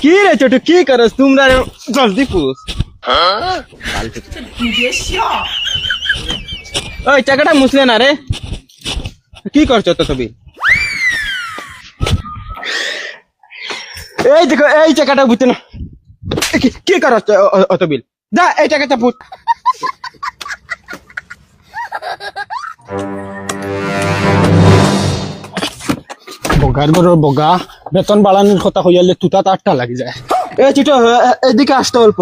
কি রে ছোট কি করস তোমরা জলদি পুষ ওই টাকাটা মুছলে না রে কি করছো তো তুমি এই দেখো এই টাকাটা বুঝতে না কি করছ অত বিল যা এই টাকাটা পুষ বগার ঘরের বগা বেতন বাড়ানোর কথা হইয়ালে তুতা তারটা লাগি যায়। এই ছোট এদিকে আসতে অল্প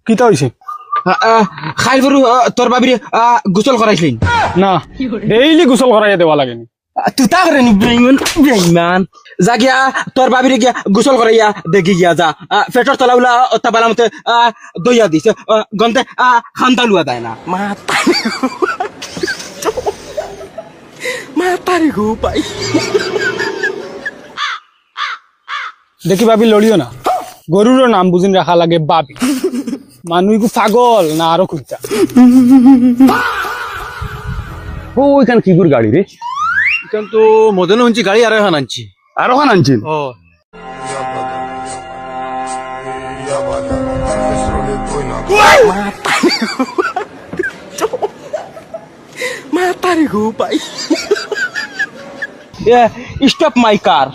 কিতা হইছে? খাইল বরু তোর বাবির গোসল করাইছিলেন না ডেইলি গোসল করাইয়া দেওয়া লাগেনি। তুই তা করে বেইমান যা গিয়া তোর বাবিরে গিয়া গোসল করাইয়া দেখি গিয়া যা পেটর তলাউলা অত্তা বালামতে দইয়া দিছে গন্তে খান্তা লুয়া দেয় না মাতারি গো পাই দেখি ভাবি লড়িও না, গরুরও নাম বুঝিন রাখা লাগে বাবি। মানুষ পাগল না আরো খুঁজা। ও ওইখান কি করে গাড়ি রে? এখান তো মদন হঞ্চি গাড়ি আরো এখন আনছি আরো খান আনছেন? ও মাতারি গো পাই স্টপ মাই কার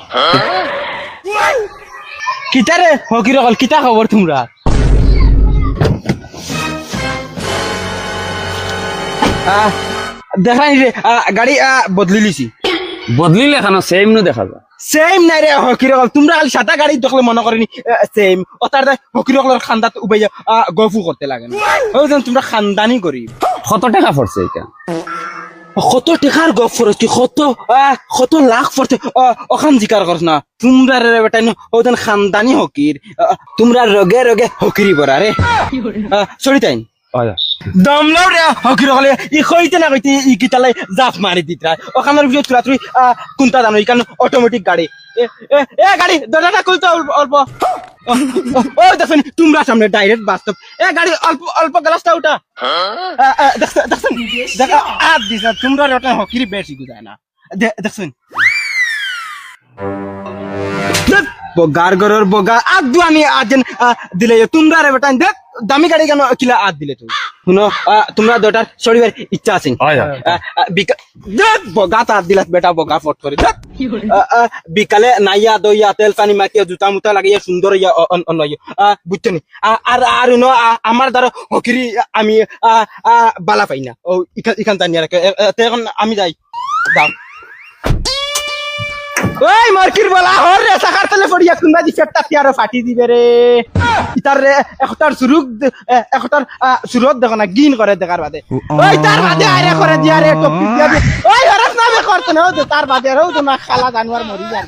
কিতারে হকির হল কিতা খবর তোমরা দেখাই রে গাড়ি বদলি লিছি বদলিলে এখানে সেম নু দেখা যায়। সেম নাই রে হকির হল তোমরা খালি সাদা গাড়ি দেখলে মনে করেনি সেম ওটার হকির হলের খান্দাত উবাইয়া গফু করতে লাগে না তোমরা খানদানি করি কত টাকা পড়ছে এটা? কত টেকার গপ ফরস কি কত লাখ ফরছে ওখান জিকার করছ না তোমরা রে বেটা ওজন খানদানি হকির তোমরা রগে রগে হকিরি বরা রে সরি তাই দমলাও রে হকির হলে ই কইতে না কইতে ই কিতালাই জাফ মারি দিতরা ওখানের ভিতর তুরা তুই কোনটা জানো ইকান অটোমেটিক গাড়ি এ গাড়ি দরজাটা খুলতে অল্প ও দেখেন তোমরা সামনে ডাইরেক্ট বাস্তব গাড়ি অল্প অল্প গ্লাসটা উঠা দেখছেন দেখা আদ দিছ তোমরা ওটা হকিরি বেশি গুজায় না দেখছেন বগার গরর বগা আদ দুয়ানি আজেন দিলে তোমরা রে বেটা দেখ দামি গাড়ি কেন কিলা আদ দিলে তুই শুনো তোমরা দুটার শরীরের ইচ্ছা আছে বগা তার দিলাত বেটা বগা ফট করে বিকালে নাইয়া দইয়া তেল পানি মাখিয়া জুতা মুতা লাগিয়া সুন্দর ইয়া বুঝছো নি আর আর আমার দ্বারা হকিরি আমি বালা পাই না ও ইখান টানিয়া রাখে এখন আমি যাই যাও ওই মার্কির বলা হর রে সাকার তলে পড়িয়া কুন্দা দি ফেটটা তিয়ারো ফাটি দিবে রে ইতার রে একটার সুরত দেখো না গিন করে দেখার বাদে ওই তার বাদে আরে করে দিয়া রে টপি দিয়া ওই হরস নামে করতে না তার বাদে রও তো না খালা জানোয়ার মরি যায়